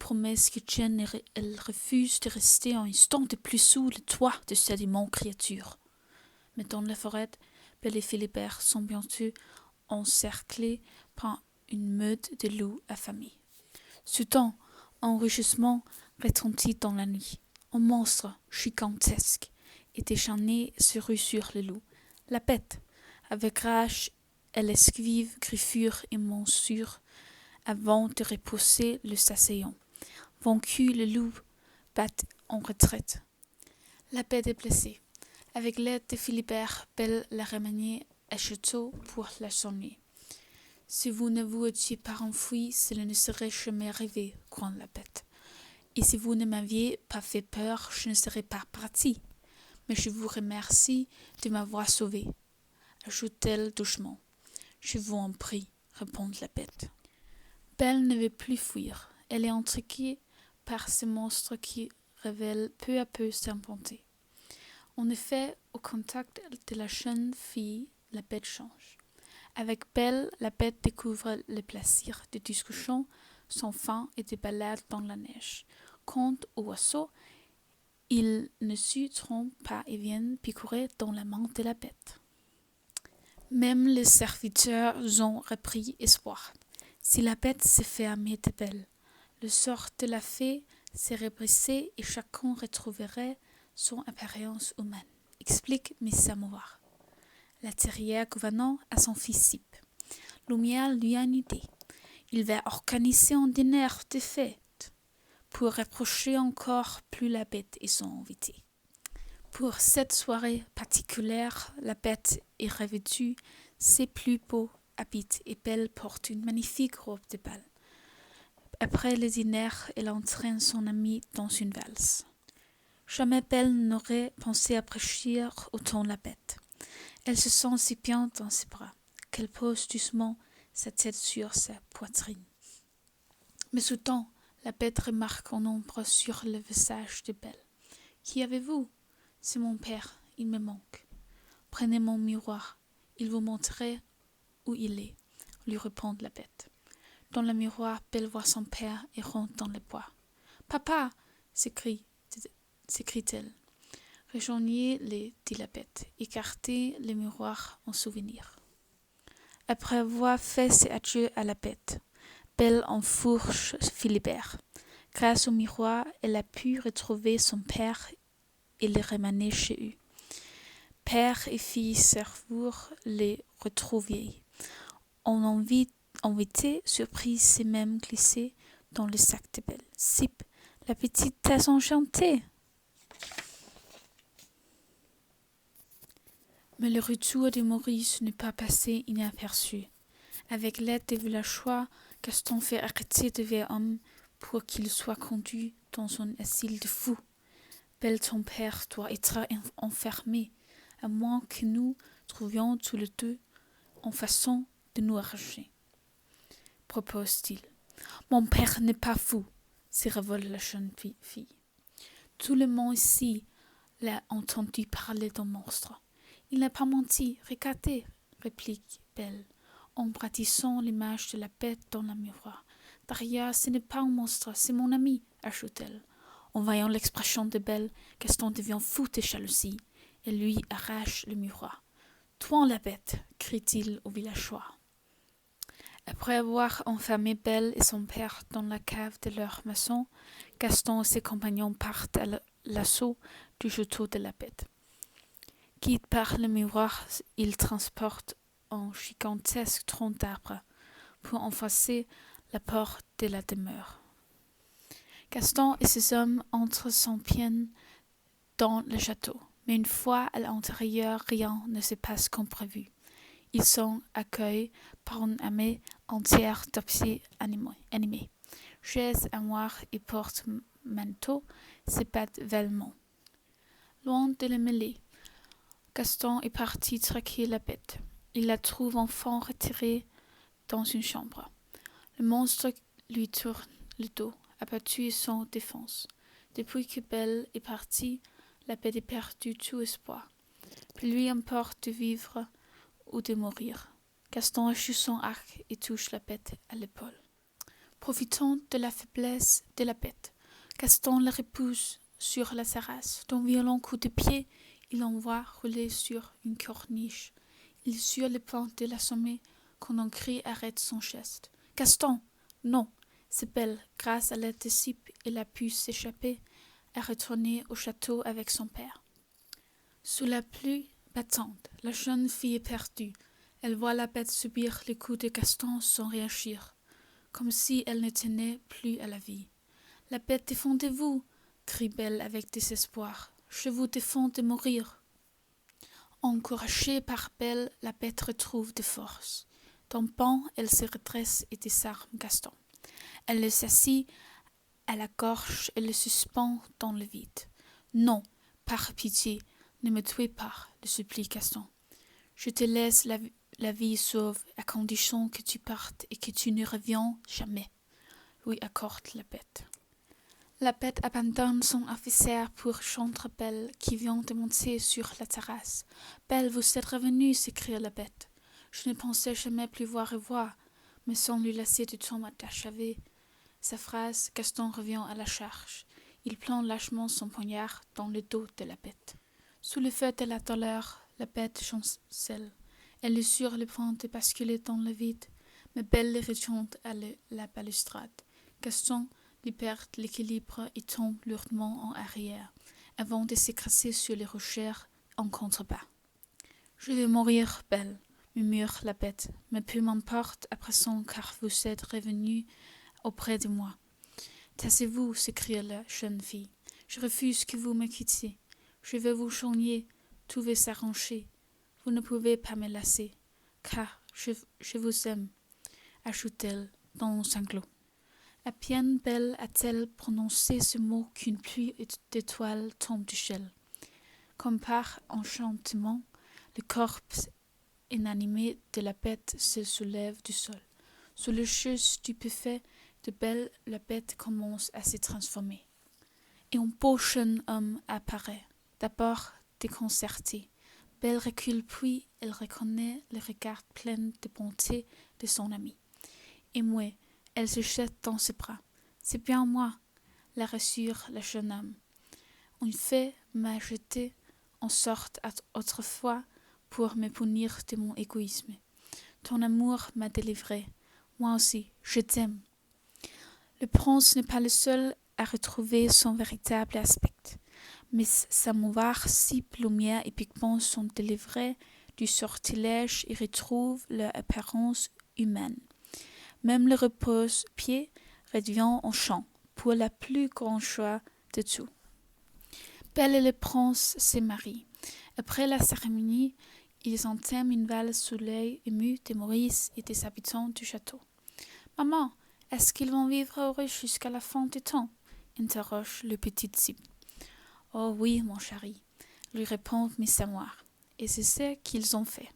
promesse qui tienne, elle refuse de rester un instant de plus sous le toit de cette immonde créature. Mais dans la forêt, Belle et Philibert sont bientôt encerclés par une meute de loups affamés. Soudain, un rugissement retentit dans la nuit. Un monstre gigantesque et déchaîné se rue sur le loup. La bête, avec rage, elle esquive griffures et morsures avant de repousser le assaillant. Vaincu, le loup bat en retraite. La bête est blessée. Avec l'aide de Philibert, Belle l'a ramenée à château pour la soigner. Si vous ne vous étiez pas enfui, cela ne serait jamais arrivé, gronde la bête. Et si vous ne m'aviez pas fait peur, je ne serais pas partie. Mais je vous remercie de m'avoir sauvée, ajoute-t-elle doucement. Je vous en prie, répond la bête. Belle ne veut plus fuir. Elle est intriguée par ce monstre qui révèle peu à peu sa bonté. En effet, au contact de la jeune fille, la bête change. Avec Belle, la bête découvre le plaisir de discussions sans fin et de balades dans la neige. Quant aux oiseaux, ils ne s'y trompent pas et viennent picorer dans la main de la bête. Même les serviteurs ont repris espoir. Si la bête se fait aimer de Belle, le sort de la fée serait brisé et chacun retrouverait son apparence humaine, explique Miss Samovar. La terrière gouvernante a son fils Sip. Lumière lui a une idée. Il va organiser un dîner de fête pour rapprocher encore plus la bête et son invité. Pour cette soirée particulière, la bête est revêtue ses plus beaux habits et Belle porte une magnifique robe de bal. Après le dîner, elle entraîne son amie dans une valse. Jamais Belle n'aurait pensé apprécier autant la bête. Elle se sent si bien dans ses bras qu'elle pose doucement sa tête sur sa poitrine. Mais soudain, la bête remarque un ombre sur le visage de Belle. « Qui avez-vous ? » ?»« C'est mon père, il me manque. »« Prenez mon miroir, il vous montrerait où il est, » lui répond la bête. Dans le miroir, Belle voit son père et rentre dans le bois. « Papa !» s'écrie-t-elle. « Rejoignez-les, dit la bête, écartez le miroir en souvenir. » Après avoir fait ses adieux à la bête, Belle enfourche Philibert. Grâce au miroir, elle a pu retrouver son père et le ramener chez eux. Père et fille savourent les retrouvailles. On invité, surprise, s'est même glissé dans le sac de Belle. « Sip, la petite tasse enchantée !» Mais le retour de Maurice n'est pas passé inaperçu. Avec l'aide des villageois, Gaston fait arrêter de vieux hommes pour qu'ils soient conduits dans un asile de fous. Belle, ton père doit être enfermé, à moins que nous trouvions tous les deux une façon de nous arracher, propose-t-il. Mon père n'est pas fou, se révolte la jeune fille. Tout le monde ici l'a entendu parler d'un monstre. Il n'a pas menti, regardez, réplique Belle, en bâtissant l'image de la bête dans le miroir. Derrière, ce n'est pas un monstre, c'est mon ami, ajoute-t-elle. En voyant l'expression de Belle, Gaston devient fou de jalousie et lui arrache le miroir. « Toi la bête !» crie-t-il au villageois. Après avoir enfermé Belle et son père dans la cave de leur maison, Gaston et ses compagnons partent à l'assaut du château de la bête. Guidés par le miroir, ils transportent un gigantesque tronc d'arbre pour enfoncer la porte de la demeure. Gaston et ses hommes entrent sans peine dans le château, mais une fois à l'intérieur, rien ne se passe comme prévu. Ils sont accueillis par une armée entière d'objets animés. Chaises, armoires et porte-manteaux se battent vainement. Loin de les mêler, Gaston est parti traquer la bête. Il la trouve enfin retirée dans une chambre. Le monstre lui tourne le dos, abattu sans défense. Depuis que Belle est partie, la bête a perdu tout espoir. Peu lui importe de vivre ou de mourir. Gaston achète son arc et touche la bête à l'épaule. « Profitant de la faiblesse de la bête, Gaston la repousse sur la terrasse. D'un violent coup de pied, il l'envoie rouler sur une corniche. Il est sur le point de l'assommer quand un cri arrête son geste. « Gaston ! Non !» C'est Belle, grâce à l'aide de Cip, il a pu s'échapper et retourner au château avec son père. Sous la pluie battante, la jeune fille est perdue. Elle voit la bête subir les coups de Gaston sans réagir, comme si elle ne tenait plus à la vie. « La bête, défendez-vous !» crie Belle avec désespoir. « Je vous défends de mourir. » Encouragée par Belle, la bête retrouve de force. D'un bond, elle se redresse et désarme Gaston. Elle le saisit à la gorge et le suspend dans le vide. « Non, par pitié, ne me tuez pas, le supplie Gaston. Je te laisse la vie sauve à condition que tu partes et que tu ne reviens jamais, lui accorde la bête. La bête abandonne son officier pour rejoindre Belle qui vient de monter sur la terrasse. « Belle, vous êtes revenue » s'écria la bête. « Je ne pensais jamais plus vous revoir, mais sans lui laisser du temps d'achever. » Sa phrase, Gaston revient à la charge. Il plante lâchement son poignard dans le dos de la bête. Sous le feu de la douleur, la bête chancelle. Elle est sur le point de basculer dans le vide, mais Belle le retient à la balustrade. Gaston lui perd l'équilibre et tombe lourdement en arrière, avant de s'écraser sur les rochers en contrebas. « Je vais mourir, Belle, murmure la bête, mais peu m'importe à présent car vous êtes revenue auprès de moi. »« Taisez-vous, s'écria la jeune fille. Je refuse que vous me quittiez. Je veux vous soigner, tout va s'arranger. Vous ne pouvez pas me lasser, car je vous aime, ajoute-t-elle dans un sanglot. À peine Belle a-t-elle prononcé ce mot qu'une pluie d'étoiles tombe du ciel. Comme par enchantement, le corps inanimé de la bête se soulève du sol. Sous le jeu stupéfait de Belle, la bête commence à se transformer. Et un beau jeune homme apparaît, d'abord déconcerté. Belle recule puis elle reconnaît le regard plein de bonté de son ami. Émouée, elle se jette dans ses bras. « C'est bien moi !» la rassure le jeune homme. « Une fée m'a jeté en sorte autrefois pour me punir de mon égoïsme. Ton amour m'a délivré. Moi aussi, je t'aime. » Le prince n'est pas le seul à retrouver son véritable aspect. Mais Samovar, Cip, Lumière et Pigment sont délivrés du sortilège et retrouvent leur apparence humaine. Même le repose-pied redevient en chant, pour la plus grande joie de tout. Belle et le prince se marient. Après la cérémonie, ils entament une valse sous l'œil ému de Maurice et des habitants du château. « Maman, est-ce qu'ils vont vivre heureux jusqu'à la fin du temps ?» interroge le petit Cip. « Oh oui, mon chéri, lui répond Miss Samoir, et c'est ce qu'ils ont fait.